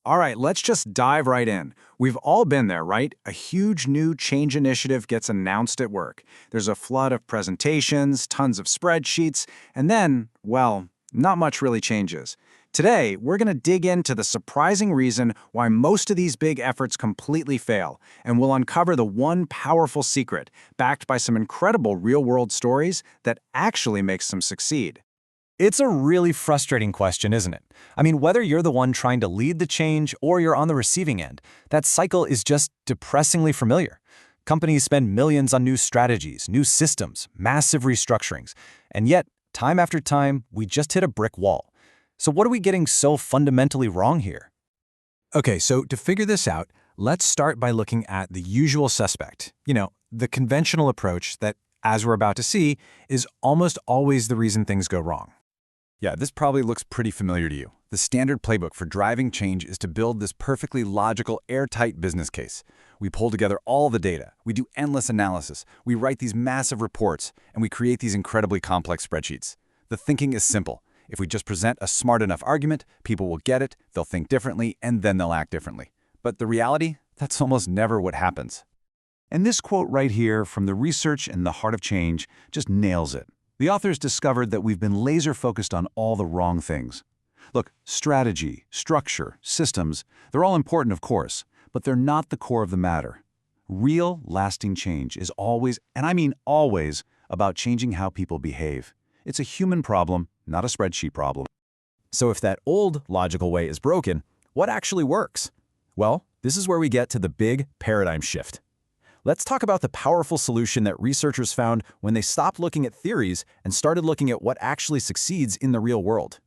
All right, let's just dive right in. We've all been there, right? A huge new change initiative gets announced at work. There's a flood of presentations, tons of spreadsheets, and then, well, not much really changes. Today, we're going to dig into the surprising reason why most of these big efforts completely fail, and we'll uncover the one powerful secret, backed by some incredible real-world stories, that actually makes them succeed. It's a really frustrating question, isn't it? I mean, whether you're the one trying to lead the change or you're on the receiving end, that cycle is just depressingly familiar. Companies spend millions on new strategies, new systems, massive restructurings, and yet, time after time, we just hit a brick wall. So what are we getting so fundamentally wrong here? Okay, so to figure this out, let's start by looking at the usual suspect. The conventional approach that, as we're about to see, is almost always the reason things go wrong. Yeah, this probably looks pretty familiar to you. The standard playbook for driving change is to build this perfectly logical, airtight business case. We pull together all the data, we do endless analysis, we write these massive reports, and we create these incredibly complex spreadsheets. The thinking is simple. If we just present a smart enough argument, people will get it, they'll think differently, and then they'll act differently. But the reality? That's almost never what happens. And this quote right here from the Research in the Heart of Change just nails it. The authors discovered that we've been laser-focused on all the wrong things. Look, strategy, structure, systems, they're all important, of course, but they're not the core of the matter. Real, lasting change is always, and I mean always, about changing how people behave. It's a human problem, not a spreadsheet problem. So if that old logical way is broken, what actually works? Well, this is where we get to the big paradigm shift. Let's talk about the powerful solution that researchers found when they stopped looking at theories and started looking at what actually succeeds in the real world.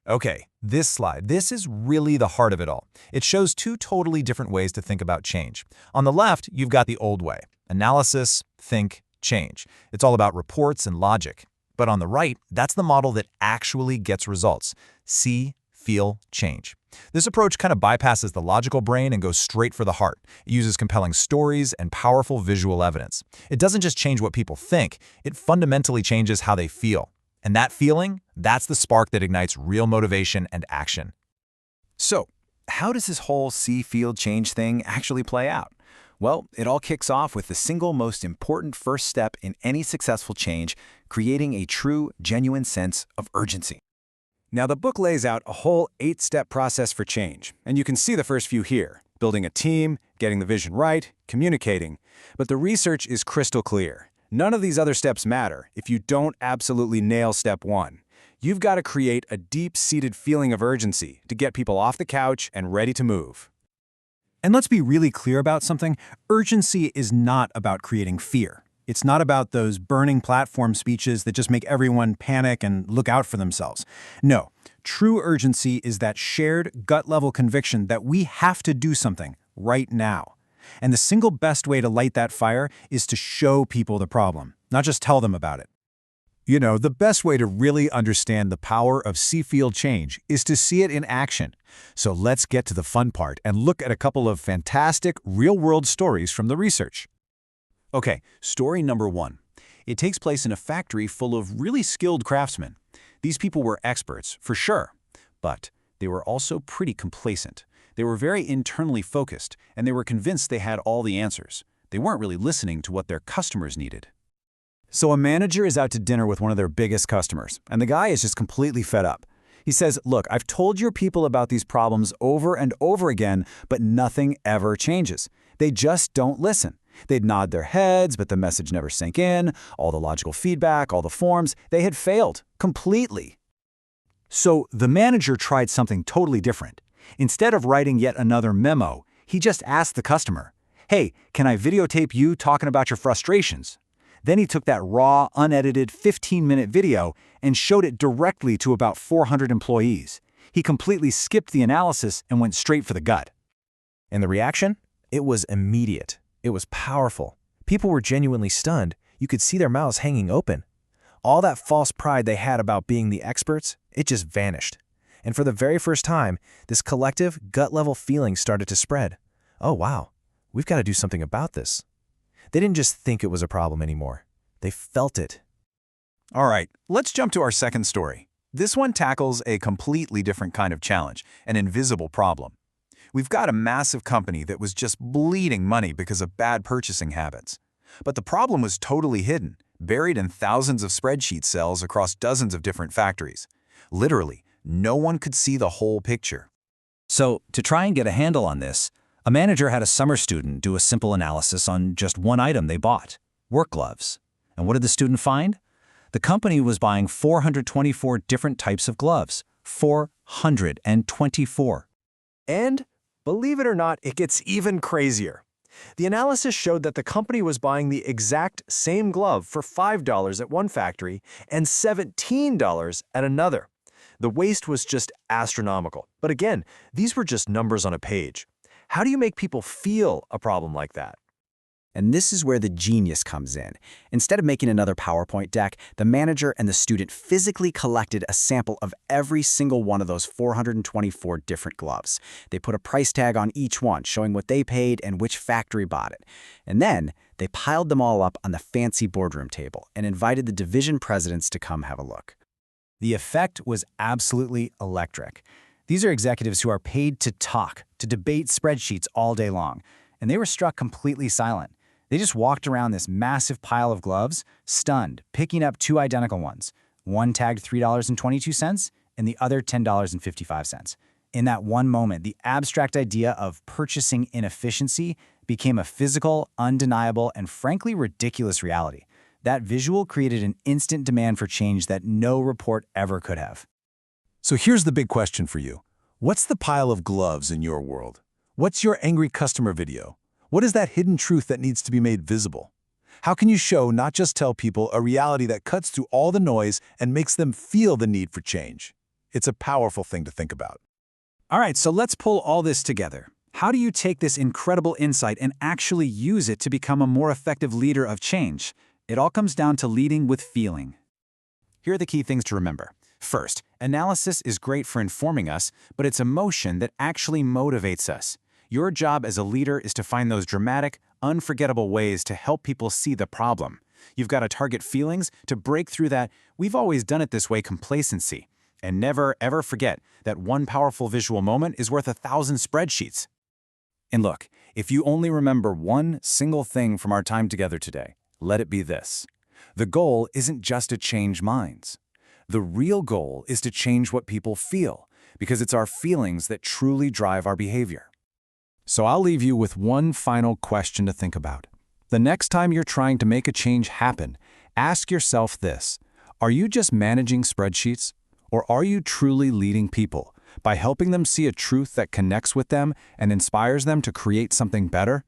Okay, this slide, this is really the heart of it all. It shows two totally different ways to think about change. On the left, you've got the old way: analysis, think, change. It's all about reports and logic. But on the right, that's the model that actually gets results: see, feel, change. This approach kind of bypasses the logical brain and goes straight for the heart. It uses compelling stories and powerful visual evidence. It doesn't just change what people think, it fundamentally changes how they feel. And that feeling, that's the spark that ignites real motivation and action. So, how does this whole see, feel, change thing actually play out? Well, it all kicks off with the single most important first step in any successful change: creating a true, genuine sense of urgency. Now, the book lays out a whole 8-step process for change, and you can see the first few here: building a team, getting the vision right, communicating. But the research is crystal clear. None of these other steps matter if you don't absolutely nail step 1. You've got to create a deep-seated feeling of urgency to get people off the couch and ready to move. And let's be really clear about something. Urgency is not about creating fear. It's not about those burning platform speeches that just make everyone panic and look out for themselves. No, true urgency is that shared gut-level conviction that we have to do something right now. And the single best way to light that fire is to show people the problem, not just tell them about it. The best way to really understand the power of see-feel change is to see it in action. So let's get to the fun part and look at a couple of fantastic real-world stories from the research. Okay, story number 1. It takes place in a factory full of really skilled craftsmen. These people were experts, for sure, but they were also pretty complacent. They were very internally focused, and they were convinced they had all the answers. They weren't really listening to what their customers needed. So a manager is out to dinner with one of their biggest customers, and the guy is just completely fed up. He says, "Look, I've told your people about these problems over and over again, but nothing ever changes. They just don't listen. They'd nod their heads, but the message never sank in. All the logical feedback, all the forms, they had failed completely." So the manager tried something totally different. Instead of writing yet another memo, he just asked the customer, "Hey, can I videotape you talking about your frustrations?" Then he took that raw, unedited 15-minute video and showed it directly to about 400 employees. He completely skipped the analysis and went straight for the gut. And the reaction? It was immediate. It was powerful. People were genuinely stunned. You could see their mouths hanging open. All that false pride they had about being the experts, it just vanished. And for the very first time, this collective, gut-level feeling started to spread. Oh, wow, we've got to do something about this. They didn't just think it was a problem anymore. They felt it. All right, let's jump to our second story. This one tackles a completely different kind of challenge, an invisible problem. We've got a massive company that was just bleeding money because of bad purchasing habits. But the problem was totally hidden, buried in thousands of spreadsheet cells across dozens of different factories. Literally, no one could see the whole picture. So, to try and get a handle on this, a manager had a summer student do a simple analysis on just one item they bought, work gloves. And what did the student find? The company was buying 424 different types of gloves. 424. And, believe it or not, it gets even crazier. The analysis showed that the company was buying the exact same glove for $5 at one factory and $17 at another. The waste was just astronomical. But again, these were just numbers on a page. How do you make people feel a problem like that? And this is where the genius comes in. Instead of making another PowerPoint deck, the manager and the student physically collected a sample of every single one of those 424 different gloves. They put a price tag on each one, showing what they paid and which factory bought it. And then they piled them all up on the fancy boardroom table and invited the division presidents to come have a look. The effect was absolutely electric. These are executives who are paid to talk, to debate spreadsheets all day long, and they were struck completely silent. They just walked around this massive pile of gloves, stunned, picking up two identical ones, one tagged $3.22 and the other $10.55. In that one moment, the abstract idea of purchasing inefficiency became a physical, undeniable, and frankly ridiculous reality. That visual created an instant demand for change that no report ever could have. So here's the big question for you. What's the pile of gloves in your world? What's your angry customer video? What is that hidden truth that needs to be made visible? How can you show, not just tell people, a reality that cuts through all the noise and makes them feel the need for change? It's a powerful thing to think about. All right, so let's pull all this together. How do you take this incredible insight and actually use it to become a more effective leader of change? It all comes down to leading with feeling. Here are the key things to remember. First, analysis is great for informing us, but it's emotion that actually motivates us. Your job as a leader is to find those dramatic, unforgettable ways to help people see the problem. You've got to target feelings to break through that "we've always done it this way" complacency. And never, ever forget that one powerful visual moment is worth 1,000 spreadsheets. And look, if you only remember one single thing from our time together today, let it be this. The goal isn't just to change minds. The real goal is to change what people feel, because it's our feelings that truly drive our behavior. So I'll leave you with one final question to think about. The next time you're trying to make a change happen, ask yourself this: are you just managing spreadsheets? Or are you truly leading people by helping them see a truth that connects with them and inspires them to create something better?